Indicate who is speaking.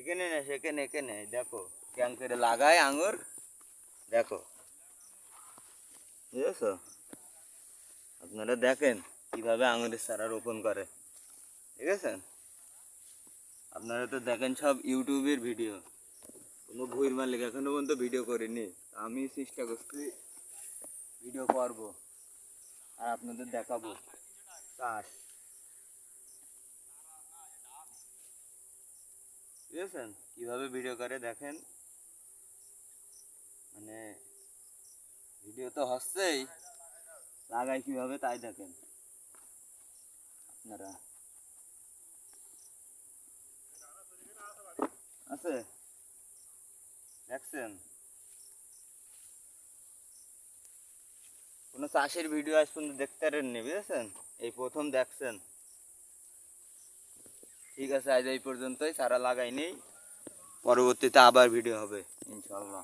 Speaker 1: এখানে না সেখানে এখানে দেখো ক্যাং করে লাগায় আঙুর দেখো বুঝেছো। আপনারা দেখেন কিভাবে আঙুরের চারা রোপণ করে, ঠিক আছে। আপনারা তো দেখেন সব ইউটিউবের ভিডিও, কোনো ভুল মালিক এখনো পর্যন্ত ভিডিও করিনি। আমি চেষ্টা করছি ভিডিও করব আর আপনাদের দেখাবো চাষ, বুঝেছেন কীভাবে ভিডিও করে দেখেন। মানে ভিডিও তো হচ্ছেই, লাগাই কীভাবে তাই দেখেন আপনারা। আছে দেখছেন কোনো চাষের ভিডিও আজ পর্যন্ত দেখতে পারেননি, বুঝেছেন, এই প্রথম দেখছেন। ঠিক আছে, আজ এই পর্যন্তই, চারা লাগাই নেই, পরবর্তীতে আবার ভিডিও হবে ইনশাল্লাহ।